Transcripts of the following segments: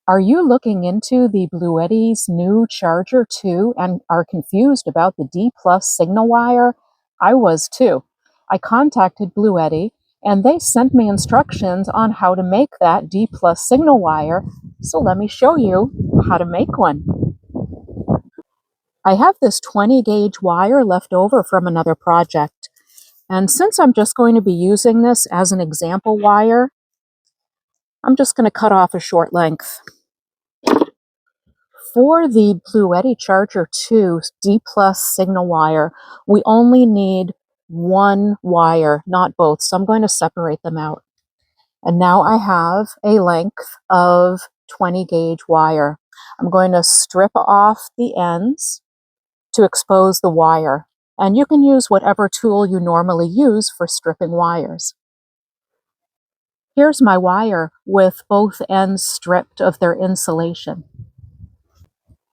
Are you looking into the Bluetti's new Charger 2 and are confused about the D plus signal wire? I was too. I contacted Bluetti and they sent me instructions on how to make that D plus signal wire, so let me show you how to make one. I have this 20 gauge wire left over from another project, and since I'm just going to be using this as an example wire, I'm just going to cut off a short length. For the Bluetti Charger 2 D plus signal wire, we only need one wire, not both, so I'm going to separate them out. And now I have a length of 20 gauge wire. I'm going to strip off the ends to expose the wire. And you can use whatever tool you normally use for stripping wires. Here's my wire with both ends stripped of their insulation.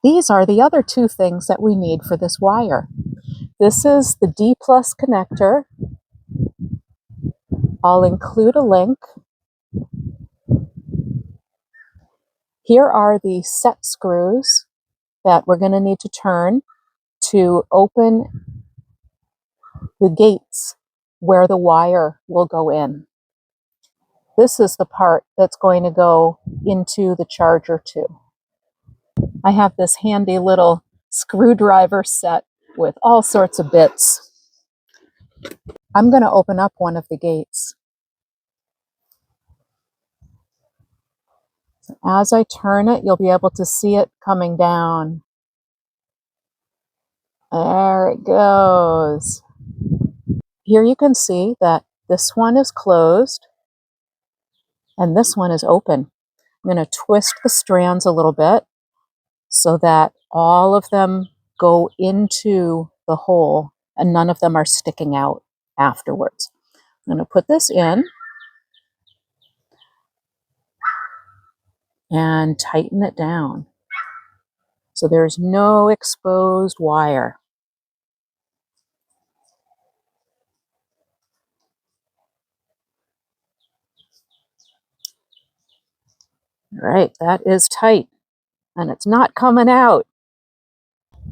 These are the other two things that we need for this wire. This is the D plus connector. I'll include a link. Here are the set screws that we're going to need to turn to open the gates where the wire will go in. This is the part that's going to go into the Charger 2. I have this handy little screwdriver set with all sorts of bits. I'm going to open up one of the gates. So as I turn it, you'll be able to see it coming down. There it goes. Here you can see that this one is closed and this one is open. I'm going to twist the strands a little bit so that all of them go into the hole and none of them are sticking out afterwards. I'm going to put this in and tighten it down so there's no exposed wire. All right, that is tight and it's not coming out.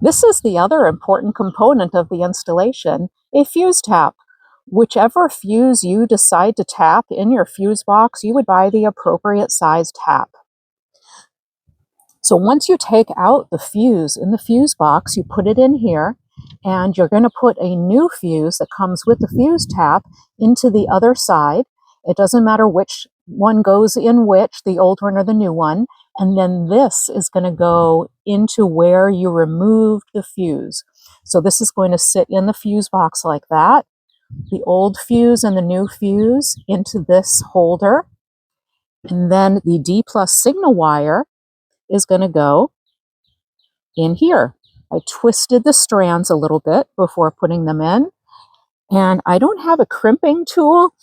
This is the other important component of the installation, a fuse tap. Whichever fuse you decide to tap in your fuse box, you would buy the appropriate size tap. So once you take out the fuse in the fuse box, you put it in here, and you're going to put a new fuse that comes with the fuse tap into the other side. It doesn't matter which one goes in which, the old one or the new one. And then this is going to go into where you removed the fuse. So this is going to sit in the fuse box like that. The old fuse and the new fuse into this holder. And then the D plus signal wire is going to go in here. I twisted the strands a little bit before putting them in. And I don't have a crimping tool,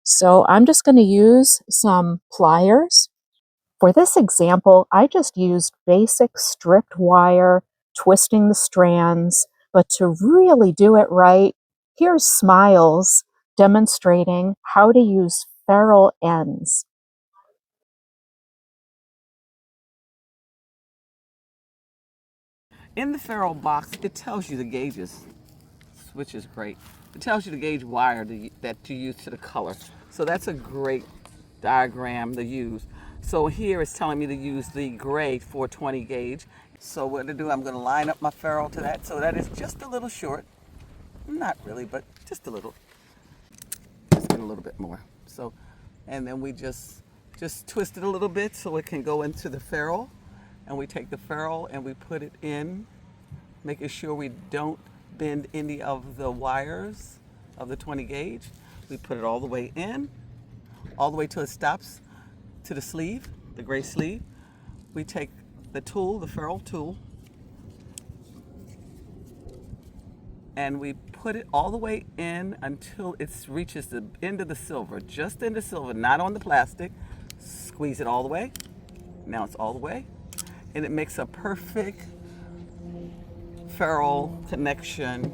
so I'm just going to use some pliers. For this example, I just used basic stripped wire, twisting the strands, but to really do it right, here's Smiles demonstrating how to use ferrule ends. In the ferrule box, it tells you the gauges, which is great. It tells you the gauge wire that you use to the color. So that's a great diagram to use. So here it's telling me to use the gray 420 gauge. So what to do, I'm going to line up my ferrule to that. So that is just a little short. Not really, but just a little. Just get a little bit more. So, and then we just twist it a little bit so it can go into the ferrule. And we take the ferrule and we put it in, making sure we don't bend any of the wires of the 20 gauge. We put it all the way in, all the way till it stops to the sleeve, the gray sleeve. We take the tool, the ferrule tool, and we put it all the way in until it reaches the end of the silver, just in the silver, not on the plastic. Squeeze it all the way. Now it's all the way. And it makes a perfect ferrule connection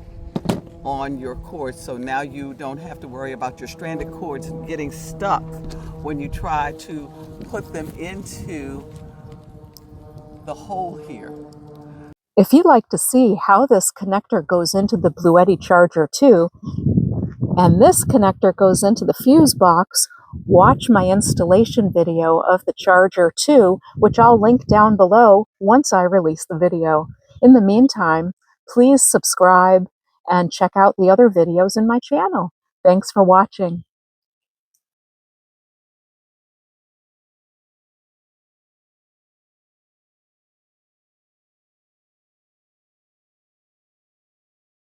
on your cords. So now you don't have to worry about your stranded cords getting stuck when you try to put them into the hole here. If you'd like to see how this connector goes into the Bluetti Charger too, and this connector goes into the fuse box, watch my installation video of the charger too, which I'll link down below once I release the video. In the meantime, please subscribe and check out the other videos in my channel. Thanks for watching.